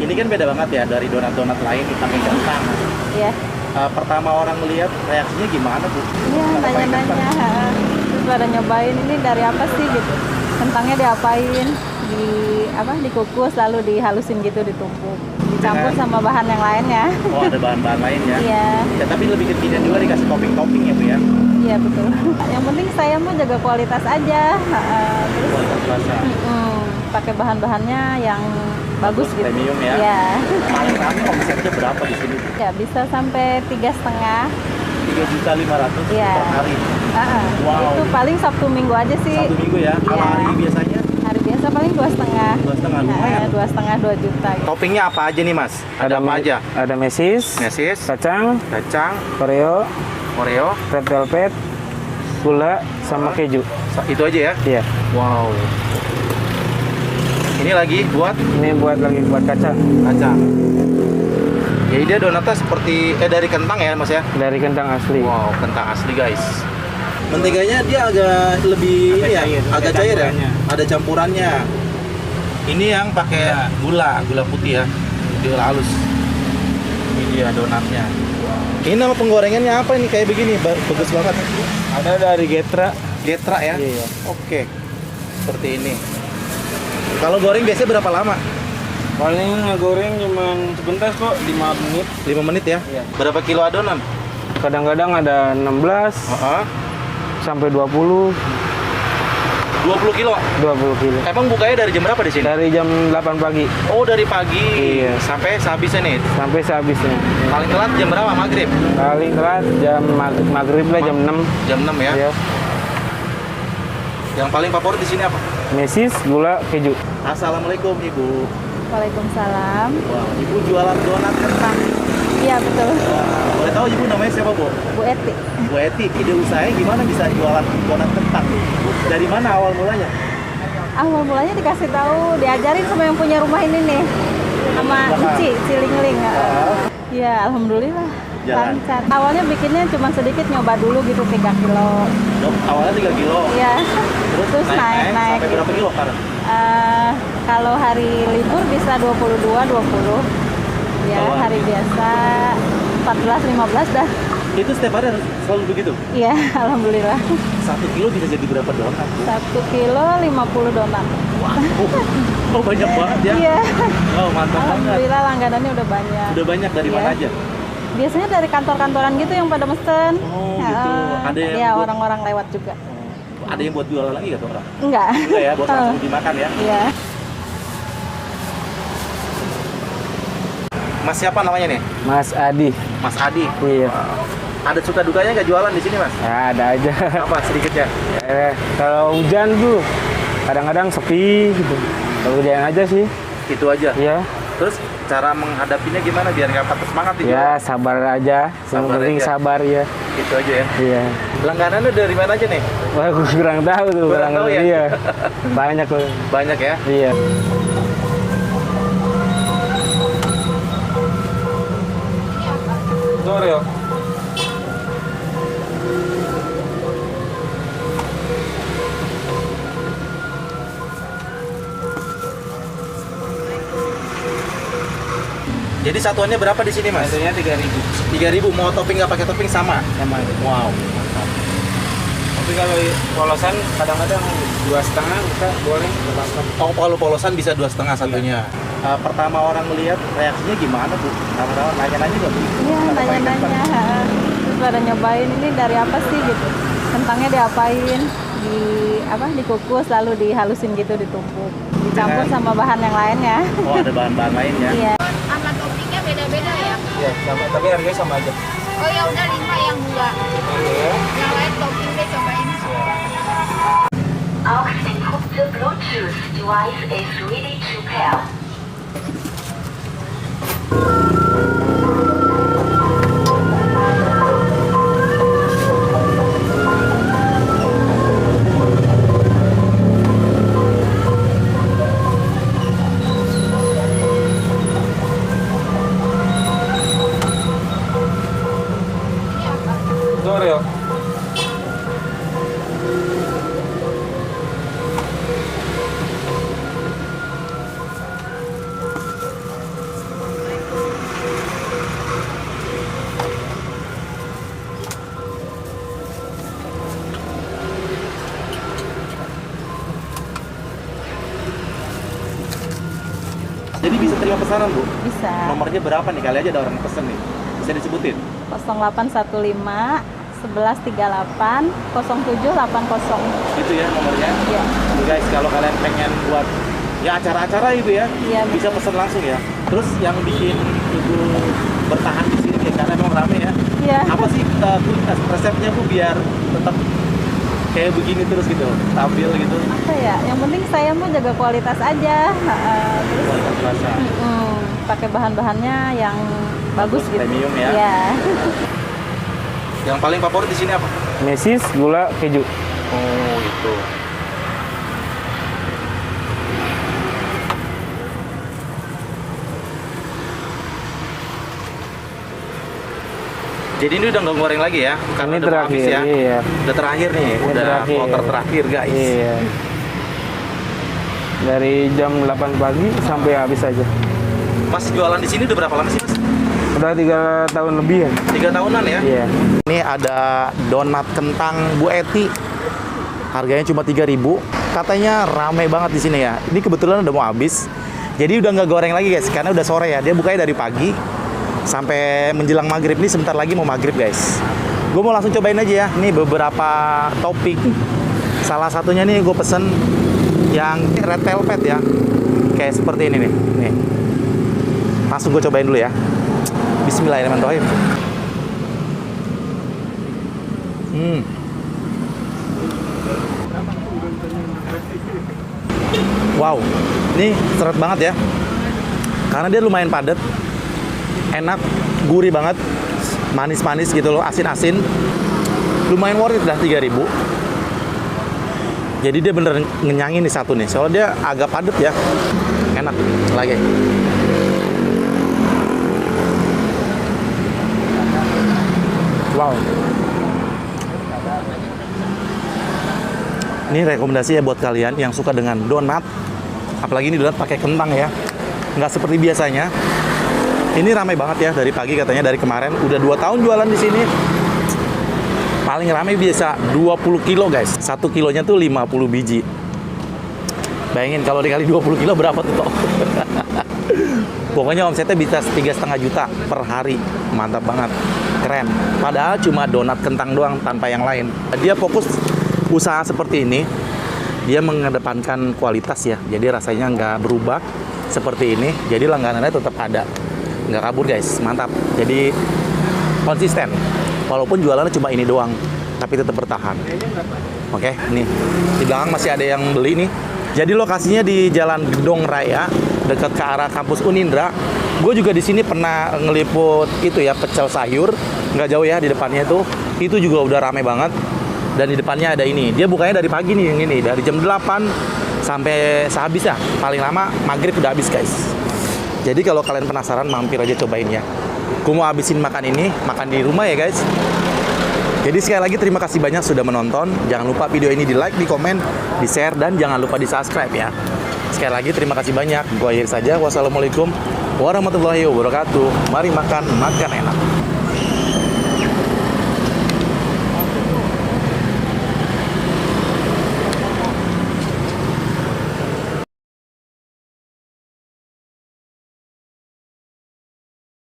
Ini kan beda banget ya dari donat-donat lain pakai kentang. Iya. Pertama orang melihat reaksinya gimana, Bu? Iya, nanya-nanya. Terus pada nyobain ini dari apa sih gitu. Kentangnya diapain? Dikukus lalu dihalusin gitu, ditumpuk. Dicampur sama bahan yang lainnya. Oh, ada bahan-bahan lain ya? Iya. Ya, tapi lebih kekinian juga dikasih topping-topping ya, Bu ya? Iya, betul. Yang penting saya mau jaga kualitas aja. Terus Kualitas rasa. pakai bahan-bahannya yang bagus gitu. Premium ya? Iya. Paling rame omsetnya berapa di sini? Ya, bisa sampai 3,5. 3.500.000 Iya. per hari. Wow. Itu paling Sabtu Minggu aja sih. Satu minggu ya? Kalau Iya. hari biasanya? Hari biasa paling 2,5. 2,5, lumayan. 2,5 2 juta. Gitu. Toppingnya apa aja nih, Mas? Ada apa aja? Ada mesis, Mesis, kacang, kacang, Oreo, Oreo, red velvet, gula, sama keju. itu aja ya? Iya. Wow. Ini lagi buat Ini lagi buat kacang. kacang. Jadi dia donatnya seperti dari kentang ya, Mas ya? Dari kentang asli. Wow, kentang asli, guys. Menteganya dia agak lebih Agak ini ya, cair, agak ada cair ya. campurannya. Ada campurannya. Ini yang pakai Ya. gula putih ya. Gula halus. Ini dia donatnya. Wow. Ini nama penggorengannya apa ini kayak begini? Bagus banget. Ada dari Getra. Getra ya? Iya. Oke. Seperti ini. Kalau goreng biasanya berapa lama? Paling ngegoreng cuman sebentar kok, 5 menit. 5 menit ya? Iya. Berapa kilo adonan? Kadang-kadang ada 16 sampai 20 20 kilo. 20 kilo. Emang bukanya dari jam berapa di sini? Dari jam 8 pagi Oh, dari pagi. Iya. Sampai sehabisnya nih. sampai sehabisnya. Paling telat jam berapa? Maghrib. Paling telat jam maghrib lah, jam 6. Jam 6 ya. Ya. Yang paling favorit di sini apa? Mesis, gula, keju. Assalamualaikum, Ibu. Waalaikumsalam. Wah, Ibu jualan donat kentang. Iya, betul. Wah, boleh tahu Ibu namanya siapa, Bu? Bu Eti. Bu Eti. Ide usahanya gimana bisa jualan donat kentang? Dari mana awal mulanya? Awal mulanya dikasih tahu, diajarin sama yang punya rumah ini nih. Sama Ici, Cilingling. Iya, alhamdulillah. Jalan. Lancar. Awalnya bikinnya cuma sedikit, nyoba dulu gitu 3 kilo. Awalnya 3 kilo. Iya. Terus naik. Sampai berapa kilo sekarang? Kalau hari libur bisa 22, 20. Ya, Kalau hari biasa 14, 15 dah. Itu setiap hari harus selalu begitu? Iya, alhamdulillah. 1 kilo bisa jadi berapa donat, Bu? 1 kilo 50 donat. Oh, banyak banget ya? Iya. Oh, mantap banget. Alhamdulillah langganannya udah banyak. Udah banyak dari Iya. mana aja? Biasanya dari kantor-kantoran gitu yang pada mesen. Oh, gitu. Ada yang ya, buat- orang-orang lewat juga. Ada yang buat jualan lagi nggak tuh orang? Enggak. Enggak ya, buat langsung dimakan ya? Iya. Mas siapa namanya nih? Mas Adi. Mas Adi. Iya. Ada suka dukanya nggak jualan di sini, Mas? Ya, ada aja. Apa sedikit ya? Kalau hujan tuh kadang-kadang sepi gitu. Kalau hujan aja sih. Itu aja. Ya. Terus cara menghadapinya gimana biar nggak patah semangat nih? Ya, sabar aja. Yang Sabar penting aja. sabar ya. Itu aja ya. Iya. Langganannya dari mana aja nih? Wah, aku kurang tahu tuh. Kurang tahu ya? Iya. Banyak loh. Banyak ya. Iya. Oreo. Jadi satuannya berapa di sini, Mas? Harganya 3.000. 3.000. Mau topping nggak pakai topping sama? Sama. Wow. Tapi kalau polosan kadang-kadang 2,5 kita goreng berapa? Oh, kalau polosan bisa 2,5 satunya. Pertama orang melihat reaksinya gimana, Bu? Nama-nama nanya-nanya nggak, Bu? Iya, nanya-nanya. Terus pada nyobain ini dari apa sih gitu. Kentangnya diapain? Dikukus lalu dihalusin gitu, ditumpuk. Dicampur sama bahan yang lainnya. Oh, ada bahan-bahan lain ya? Iya. Sama toppingnya beda-beda ya? Iya, sama, tapi harganya sama aja. Oh ya udah 5 yang gula. Iya. Yang lain topping deh cobain. Aux input the Bluetooth device is ready to pair. Itu Oreo. Jadi bisa terima pesanan Bu? Bisa. Nomornya berapa nih? Kali aja ada orang pesen nih. Bisa disebutin? 0815 1138 0780. Itu ya nomornya. Iya. Nih guys, kalau kalian pengen buat ya acara-acara itu ya, Iya, bisa pesan langsung ya. Terus yang bikin Ibu bertahan di sini ya, karena emang rame ya. Iya. Apa sih resepnya Bu biar tetap kayak begini terus gitu, stabil gitu? Apa ya? Yang penting saya mau jaga kualitas aja. Terus Kualitas rasa. pakai bahan-bahannya yang bagus gitu. Premium ya. Iya. Yang paling favorit di sini apa? Mesis, gula, keju. Oh itu. Jadi ini udah nggak goreng lagi ya? Karena Ini udah mau habis terakhir, ya? iya. Udah terakhir nih, Ini udah terakhir. kloter terakhir guys. Iya. Dari jam 8 pagi sampai habis aja. Mas jualan di sini udah berapa lama sih Mas? Udah 3 tahun lebih ya. 3 tahunan ya? Iya. Ini ada donat kentang Bu Eti. Harganya cuma 3.000. Katanya rame banget di sini ya. Ini kebetulan udah mau habis. Jadi udah nggak goreng lagi guys, karena udah sore ya. Dia bukanya dari pagi sampai menjelang maghrib. Nih sebentar lagi mau maghrib guys. Gue mau langsung cobain aja ya. Nih beberapa topping. Salah satunya nih gue pesen yang red velvet ya. Kayak seperti ini nih. Nih. Langsung gue cobain dulu ya. Bismillahirrahmanirrahim. Wow, ini seret banget ya. Karena dia lumayan padat, enak, gurih banget, manis-manis gitu loh, asin-asin. Lumayan worth it dah 3.000. Jadi dia bener ngenyangin nih satu nih. Soalnya dia agak padat ya. Enak lagi. Wow. Ini rekomendasi ya buat kalian yang suka dengan donat. Apalagi ini donat pakai kentang ya. Nggak seperti biasanya. Ini ramai banget ya dari pagi, katanya dari kemarin. Udah 2 tahun jualan di sini. Paling ramai biasa 20 kilo guys. 1 kilonya tuh 50 biji. Bayangin kalau dikali 20 kilo berapa tuh toh? Pokoknya omsetnya bisa 3,5 juta per hari. Mantap banget. Keren. Padahal cuma donat kentang doang tanpa yang lain. Dia fokus usaha seperti ini. Dia mengedepankan kualitas ya. Jadi rasanya nggak berubah seperti ini. Jadi langganannya tetap ada. Nggak kabur guys. Mantap. Jadi konsisten. Walaupun jualannya cuma ini doang, tapi tetap bertahan. Oke, nih di belakang masih ada yang beli nih. Jadi lokasinya di Jalan Gedong Raya, dekat ke arah kampus Unindra. Gue juga di sini pernah ngeliput itu ya, pecel sayur, nggak jauh ya di depannya itu. Itu juga udah rame banget. Dan di depannya ada ini. Dia bukanya dari pagi nih yang ini, dari jam 8 sampai sehabis ya. Paling lama maghrib udah habis guys. Jadi kalau kalian penasaran, mampir aja cobain ya. Gue mau habisin makan ini, makan di rumah ya guys. Jadi sekali lagi terima kasih banyak sudah menonton. Jangan lupa video ini di like, di komen, di share, dan jangan lupa di subscribe ya. Sekali lagi terima kasih banyak. Gue akhir saja. Wassalamualaikum warahmatullahi wabarakatuh. Mari makan, makan enak.